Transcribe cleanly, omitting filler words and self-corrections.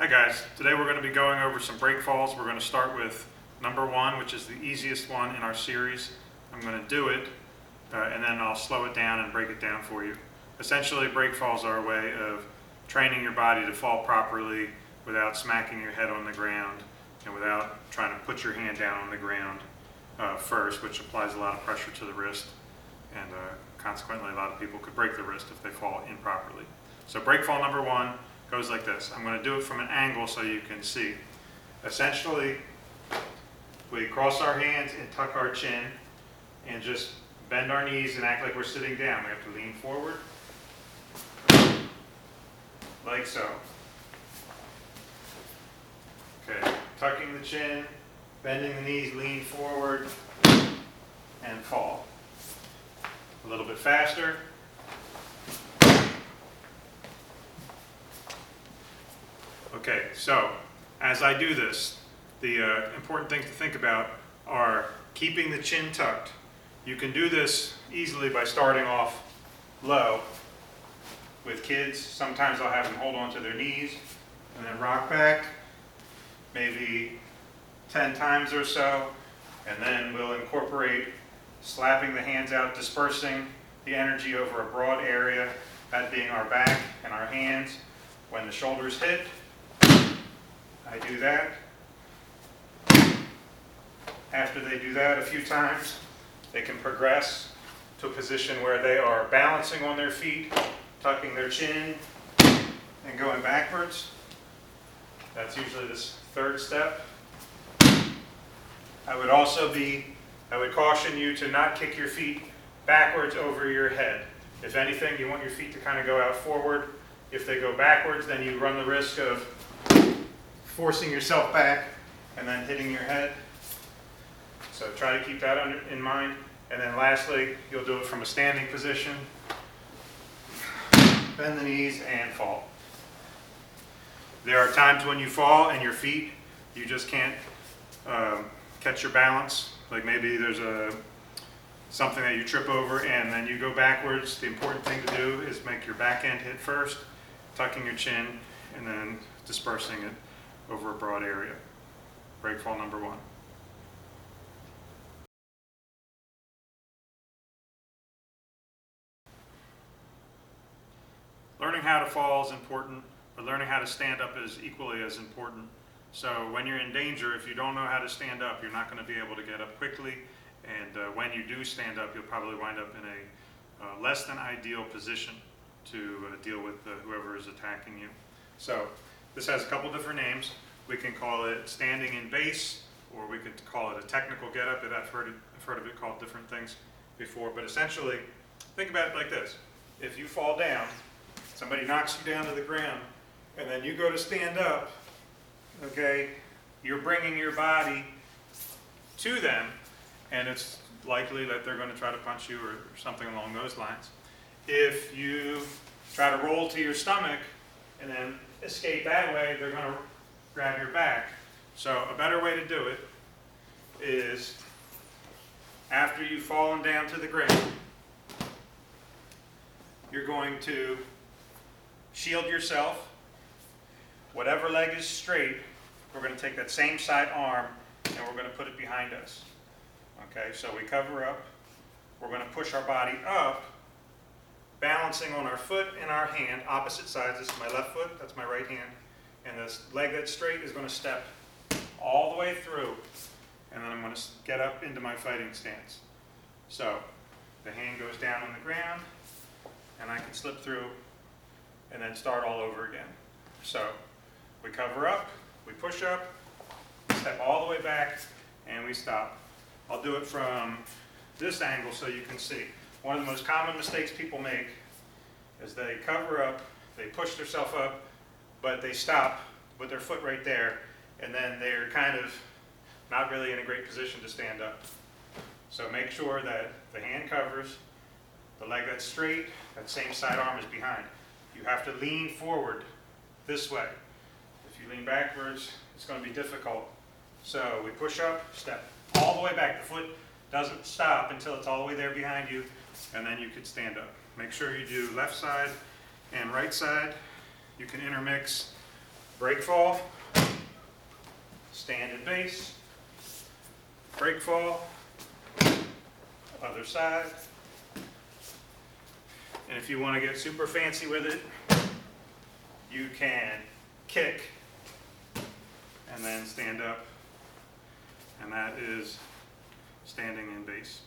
Hi guys, today we're going to be going over some break falls. We're going to start with number one, which is the easiest one in our series. I'm going to do it and then I'll slow it down and break it down for you. Essentially, break falls are a way of training your body to fall properly without smacking your head on the ground and without trying to put your hand down on the ground first, which applies a lot of pressure to the wrist, and consequently a lot of people could break the wrist if they fall improperly. So break fall number one goes like this. I'm going to do it from an angle so you can see. Essentially, we cross our hands and tuck our chin and just bend our knees and act like we're sitting down. We have to lean forward, like so. Okay, tucking the chin, bending the knees, lean forward, and fall. A little bit faster. Okay, so as I do this, the important things to think about are keeping the chin tucked. You can do this easily by starting off low. With kids, sometimes I'll have them hold on to their knees and then rock back, maybe 10 times or so, and then we'll incorporate slapping the hands out, dispersing the energy over a broad area, that being our back and our hands. When the shoulders hit, I do that. After they do that a few times, they can progress to a position where they are balancing on their feet, tucking their chin, and going backwards. That's usually this third step. I would caution you to not kick your feet backwards over your head. If anything, you want your feet to kind of go out forward. If they go backwards, then you run the risk of forcing yourself back and then hitting your head. So try to keep that in mind. And then lastly, you'll do it from a standing position. Bend the knees and fall. There are times when you fall and your feet, you just can't catch your balance. Like maybe there's something that you trip over and then you go backwards. The important thing to do is make your back end hit first, tucking your chin, and then dispersing it over a broad area. Break fall number one. Learning how to fall is important, but learning how to stand up is equally as important. So when you're in danger, if you don't know how to stand up, you're not going to be able to get up quickly, and when you do stand up, you'll probably wind up in a less than ideal position to deal with whoever is attacking you. So this has a couple different names. We can call it standing in base, or we could call it a technical get-up. I've heard of it called different things before, but essentially, think about it like this. If you fall down, somebody knocks you down to the ground, and then you go to stand up, okay, you're bringing your body to them, and it's likely that they're going to try to punch you or something along those lines. If you try to roll to your stomach and then escape that way, they're going to grab your back. So a better way to do it is after you've fallen down to the ground, you're going to shield yourself. Whatever leg is straight, we're going to take that same side arm and we're going to put it behind us. Okay, so we cover up. We're going to push our body up, balancing on our foot and our hand, opposite sides. This is my left foot, that's my right hand. And this leg that's straight is going to step all the way through, and then I'm going to get up into my fighting stance. So the hand goes down on the ground, and I can slip through and then start all over again. So we cover up, we push up, step all the way back, and we stop. I'll do it from this angle so you can see. One of the most common mistakes people make is they cover up, they push themselves up, but they stop with their foot right there, and then they're kind of not really in a great position to stand up. So make sure that the hand covers, the leg that's straight, that same side arm is behind. You have to lean forward this way. If you lean backwards, it's going to be difficult. So we push up, step all the way back. The foot doesn't stop until it's all the way there behind you, and then you could stand up. Make sure you do left side and right side. You can intermix break fall, stand in base, break fall, other side. And if you want to get super fancy with it, you can kick and then stand up, and that is standing in base.